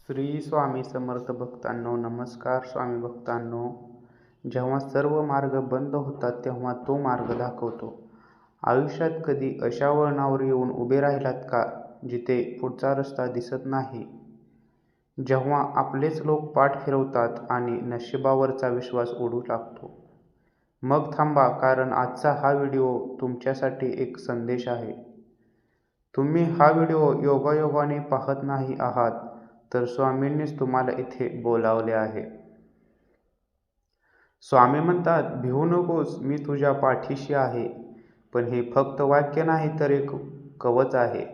श्री स्वामी समर्थ भक्तांनो, नमस्कार स्वामी भक्तांनो. जेव्हा सर्व मार्ग बंद होतात तेव्हा तो मार्ग दाखवतो. आयुष्यात कधी अशा वळणावर येऊन उभे राहिलात का जिथे पुढचा रस्ता दिसत नाही? जेव्हा आपलेच लोक पाठ फिरवतात आणि नशिबावरचा विश्वास उडू लागतो. मग थांबा, कारण आजचा हा व्हिडिओ तुमच्यासाठी एक संदेश आहे. तुम्ही हा व्हिडिओ योगायोगाने पाहत नाही आहात, तर स्वामींनीच तुम्हाला इथे बोलावले आहे. स्वामी म्हणतात, भिवू नकोस, मी तुझ्या पाठीशी आहे. पण हे फक्त वाक्य नाही, तर एक कवच आहे.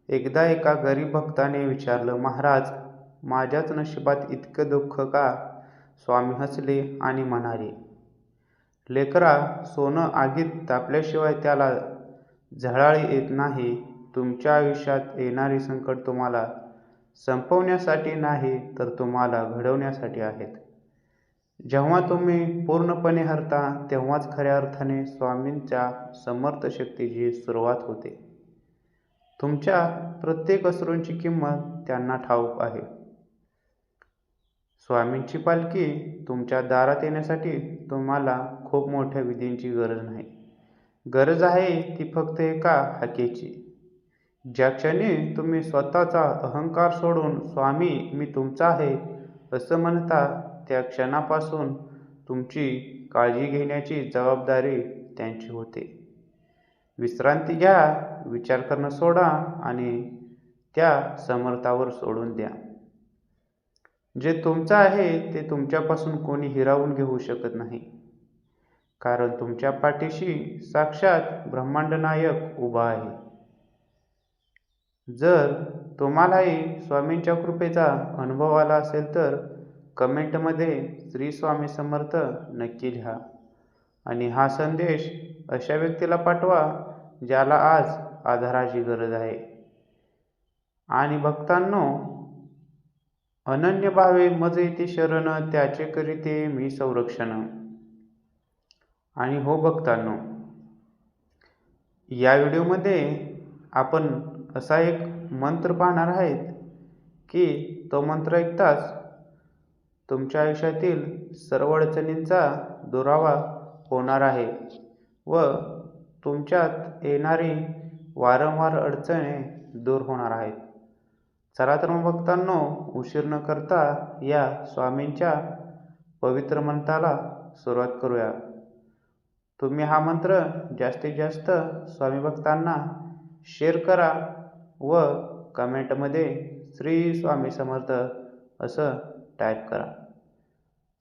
एकदा एका गरीब भक्ताने विचारलं, महाराज, माझ्याच नशिबात इतकं दुःख का? स्वामी हसले आणि म्हणाले, लेकरा, सोनं आगीत तापल्याशिवाय त्याला झळाळी येत नाही. तुमच्या आयुष्यात येणारी संकट तुम्हाला संपवण्यासाठी नाही, तर तुम्हाला घडवण्यासाठी आहेत. जेव्हा तुम्ही पूर्णपणे हरता तेव्हाच खऱ्या अर्थाने स्वामींच्या समर्थ शक्तीची सुरुवात होते. तुमच्या प्रत्येक अश्रूंची किंमत त्यांना ठाऊक आहे. स्वामींची पालखी तुमच्या दारात येण्यासाठी तुम्हाला खूप मोठ्या विधींची गरज नाही. गरज आहे ती फक्त एका हाकेची. ज्या क्षणी तुम्ही स्वतःचा अहंकार सोडून स्वामी मी तुमचा आहे असं म्हणता, त्या क्षणापासून तुमची काळजी घेण्याची जबाबदारी त्यांची होते. विश्रांती घ्या, विचार करणं सोडा आणि त्या समर्थावर सोडून द्या. जे तुमचं आहे ते तुमच्यापासून कोणी हिरावून घेऊ शकत नाही, कारण तुमच्या पाठीशी साक्षात ब्रह्मांड नायक उभा आहे. जर तुम्हालाही स्वामींच्या कृपेचा अनुभव आला असेल तर कमेंटमध्ये श्री स्वामी समर्थ नक्की लिहा आणि हा संदेश अशा व्यक्तीला पाठवा ज्याला आज आधाराची गरज आहे. आणि भक्तांनो, अनन्य भावे मज येते शरण, त्याचे करीते मी संरक्षण. आणि हो भक्तांनो, या व्हिडिओमध्ये आपण असा एक मंत्र पाहणार आहेत की तो मंत्र ऐकताच तुमच्या आयुष्यातील सर्व अडचणींचा दुरावा होणार आहे व तुमच्यात येणारी वारंवार अडचणी दूर होणार आहेत. चला तर मग भक्तांनो, उशीर न करता या स्वामींच्या पवित्र मंत्राला सुरुवात करूया. तुम्ही हा मंत्र जास्तीत जास्त स्वामी भक्तांना शेअर करा व कमेंटमध्ये श्री स्वामी समर्थ असं टाईप करा.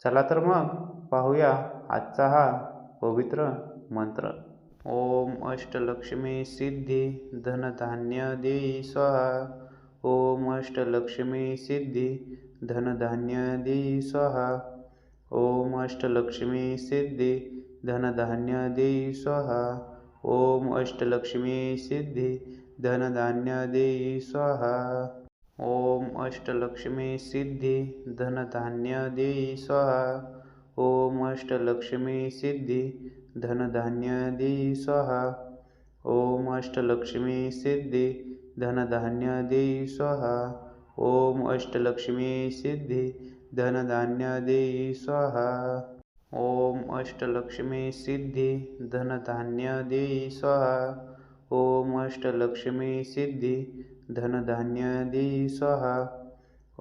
चला तर मग पाहूया आजचा हा पवित्र मंत्र. ओम अष्टलक्ष्मी सिद्धी धनधान्य देई स्वाहा. ओम अष्टलक्ष्मी सिद्धी धनधान्य देई स्वाहा. ओम अष्टलक्ष्मी सिद्धी धनधान्य देई स्वाहा. ओम अष्टलक्ष्मी सिद्धी धनधान्य देई स्वाहा. ओम अष्टलक्ष्मी सिद्धी धनधान्य देई स्वाहा. ओम अष्टलक्ष्मी सिद्धी धनधान्य देई स्वाहा. ओम अष्टलक्ष्मी सिद्धी धनधान्य देई स्वाहा. ओम अष्टलक्ष्मी सिद्धी धनधान्य देई स्वाहा. ओम अष्टलक्ष्मी सिद्धी धनधान्य देई स्वाहा. ओम अष्टलक्ष्मी सिद्धी धनधान्य देई स्वाहा.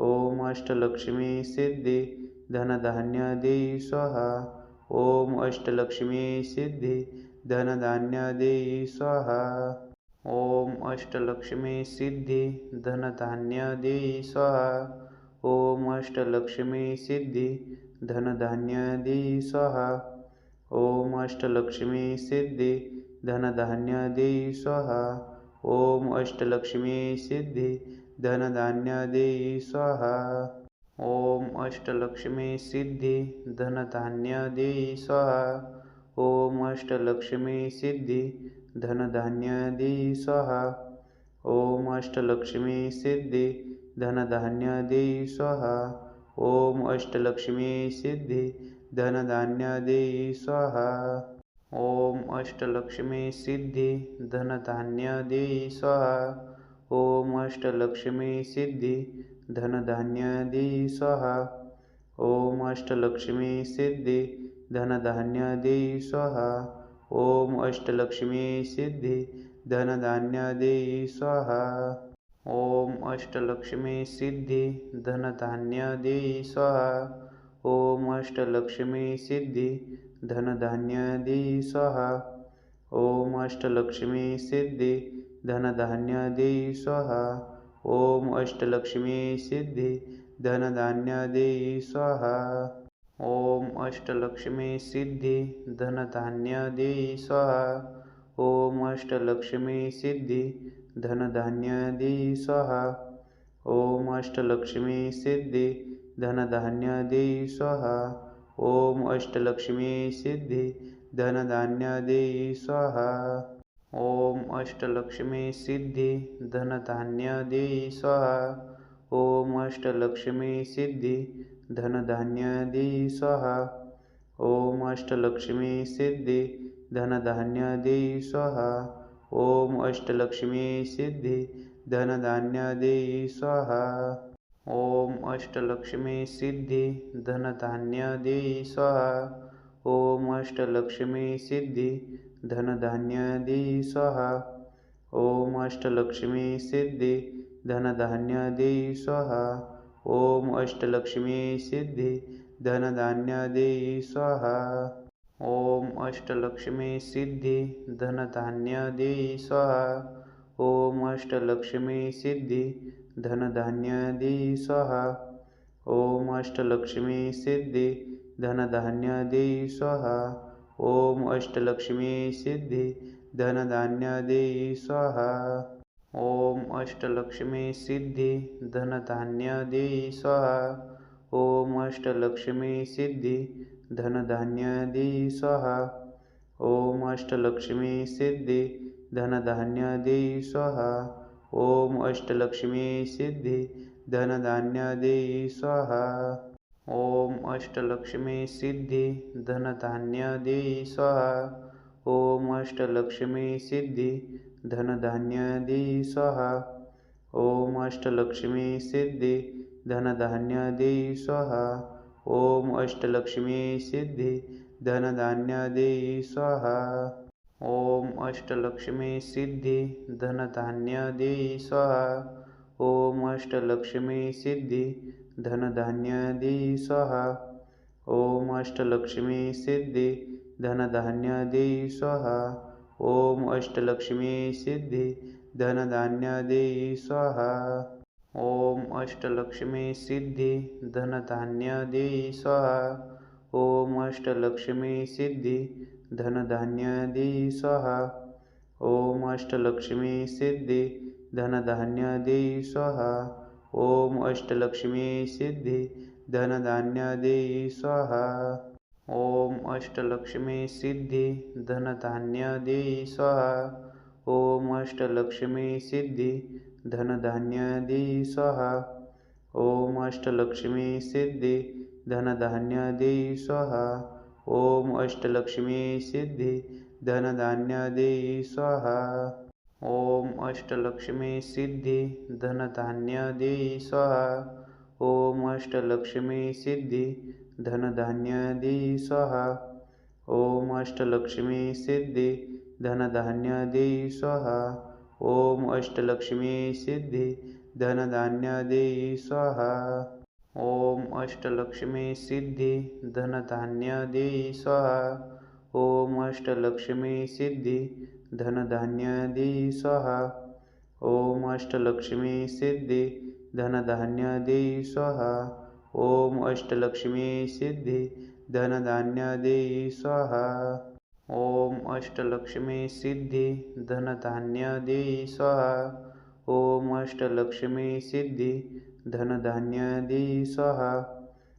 ओम अष्टलक्ष्मी सिद्धी धनधान्य देई स्वाहा. ओम अष्टलक्ष्मी सिद्धी धनधान्य देई स्वाहा. ओम अष्टलक्ष्मी सिद्धी धनधान्य देई स्वाहा. ओम अष्टलक्ष्मी सिद्धी धनधान्य देई स्वाहा. ओम अष्टलक्ष्मी सिद्धी धनधान्य देई स्वाहा. ओम अष्टलक्ष्मी सिद्धी धनधान्य देई स्वाहा. ओम अष्टलक्ष्मी सिद्धी धनधान्य देई स्वाहा. ओम अष्टलक्ष्मी सिद्धी धनधान्य देई स्वाहा. ओम अष्टलक्ष्मी सिद्धी धनधान्य देई स्वाहा. ओम अष्टलक्ष्मी सिद्धी धनधान्य देई स्वाहा. ओम अष्टलक्ष्मी सिद्धी धनधान्य देई स्वाहा. ओम अष्टलक्ष्मी सिद्धी धनधान्य देई स्वाहा. ओम अष्टलक्ष्मी सिद्धी धनधान्य देई स्वाहा. ओम अष्टलक्ष्मी सिद्धी धनधान्य देई स्वाहा. ओम अष्टलक्ष्मी सिद्धी धनधान्य देई स्वाहा. ओम अष्टलक्ष्मी सिद्धी धनधान्य देई स्वाहा. ओम अष्टलक्ष्मी सिद्धी धनधान्य देई स्वाहा. ओम अष्टलक्ष्मी सिद्धी धनधान्य देई स्वाहा. ओम अष्टलक्ष्मी सिद्धी धनधान्य देई स्वाहा. ओम अष्टलक्ष्मी सिद्धी धनधान्य देई स्वाहा. ओम अष्टलक्ष्मी सिद्धी धनधान्य देई स्वाहा. ओम अष्टलक्ष्मी सिद्धी धनधान्य देई स्वाहा. ओम अष्टलक्ष्मी सिद्धी धनधान्य देई स्वाहा. ओम अष्टलक्ष्मी सिद्धी धनधान्य देई स्वाहा. ओम अष्टलक्ष्मी सिद्धी धनधान्य देई स्वाहा. ओम अष्टलक्ष्मी सिद्धी धनधान्य देई स्वाहा. ओम अष्टलक्ष्मी सिद्धी धनधान्य देई स्वाहा. ओम अष्टलक्ष्मी सिद्धी धनधान्य देई स्वाहा. ओम अष्टलक्ष्मी सिद्धी धनधान्य देई स्वाहा. ओम अष्टलक्ष्मी सिद्धी धनधान्य देई स्वाहा. ओम अष्टलक्ष्मी सिद्धी धनधान्य देई स्वाहा. ओम अष्टलक्ष्मी सिद्धी धनधान्य देई स्वाहा. ओम अष्टलक्ष्मी सिद्धी धनधान्य देई स्वाहा. ओम अष्टलक्ष्मी सिद्धी धनधान्य देई स्वाहा. ओम अष्टलक्ष्मी सिद्धी धनधान्य देई स्वाहा. ओम अष्टलक्ष्मी सिद्धी धनधान्य देई स्वाहा. ओम अष्टलक्ष्मी सिद्धी धनधान्य देई स्वाहा. ओम अष्टलक्ष्मी सिद्धी धनधान्य देई स्वाहा. ओम अष्टलक्ष्मी सिद्धी धनधान्य देई स्वाहा. ओम अष्टलक्ष्मी सिद्धी धनधान्य देई स्वाहा. ओम अष्टलक्ष्मी सिद्धी धनधान्य देई स्वाहा. ओम अष्टलक्ष्मी सिद्धी धनधान्य देई स्वाहा. ओम अष्टलक्ष्मी सिद्धी धनधान्य देई स्वाहा. ओम अष्टलक्ष्मी सिद्धी धनधान्य देई स्वाहा. ओम अष्टलक्ष्मी सिद्धी धनधान्य देई स्वाहा. ओम अष्टलक्ष्मी सिद्धी धनधान्य देई स्वाहा. ओम अष्टलक्ष्मी सिद्धी धनधान्य देई स्वाहा. ओम अष्टलक्ष्मी सिद्धी धनधान्य देई स्वाहा. ओम अष्टलक्ष्मी सिद्धी धनधान्य देई स्वाहा. ओम अष्टलक्ष्मी सिद्धी धनधान्य देई स्वाहा. ओम अष्टलक्ष्मी सिद्धी धनधान्य देई स्वाहा. ओम अष्टलक्ष्मी सिद्धी धनधान्य देई स्वाहा. ओम अष्टलक्ष्मी सिद्धी धनधान्य देई स्वाहा. ओम अष्टलक्ष्मी सिद्धी धनधान्य देई स्वाहा. ओम अष्टलक्ष्मी सिद्धी धनधान्य देई स्वाहा. ओम अष्टलक्ष्मी सिद्धी धनधान्य देई स्वाहा. ओम अष्टलक्ष्मी सिद्धी धनधान्य देई स्वाहा. ओम अष्टलक्ष्मी सिद्धी धनधान्य देई स्वाहा. ओम अष्टलक्ष्मी सिद्धी धनधान्य देई स्वाहा. ओम अष्टलक्ष्मी सिद्धी धनधान्य देई स्वाहा. ओम अष्टलक्ष्मी सिद्धी धनधान्य देई स्वाहा. ओम अष्टलक्ष्मी सिद्धी धनधान्य देई स्वाहा. ओम अष्टलक्ष्मी सिद्धी धनधान्य देई स्वाहा. ओम अष्टलक्ष्मी सिद्धी धनधान्य देई स्वाहा.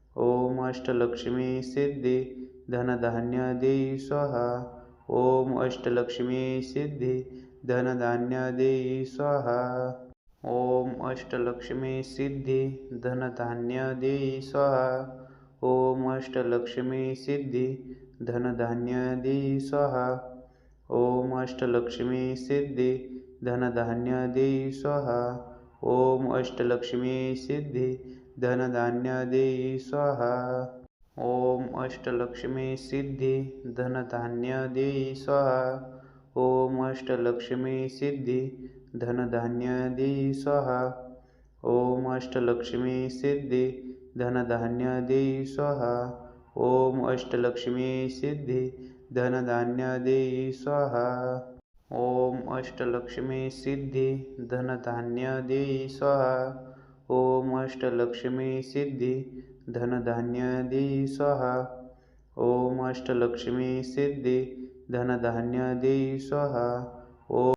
ओम अष्टलक्ष्मी सिद्धी धनधान्य देई स्वाहा. ओम अष्टलक्ष्मी सिद्धी धनधान्य देई स्वाहा. ओम अष्टलक्ष्मी सिद्धी धनधान्य देई स्वाहा. ओम अष्टलक्ष्मी सिद्धी धनधान्य देई स्वाहा. ओम अष्टलक्ष्मी सिद्धी धनधान्य देई स्वाहा. ओम अष्टलक्ष्मी सिद्धी धनधान्य देई स्वाहा। ओम अष्टलक्ष्मी सिद्धी धनधान्य देई स्वाहा। ओम अष्टलक्ष्मी सिद्धी धनधान्य देई स्वाहा। ओम अष्टलक्ष्मी सिद्धी धनधान्य देई स्वाहा। ओम अष्टलक्ष्मी सिद्धी धनधान्य देई स्वाहा। ओम अष्टलक्ष्मी सिद्धी धनधान्य देई स्वाहा। ओम अष्टलक्ष्मी सिद्धी धनधान्य देई स्वाहा। ओम अष्टलक्ष्मी सिद्धी धनधान्य देई स्वाहा। ओम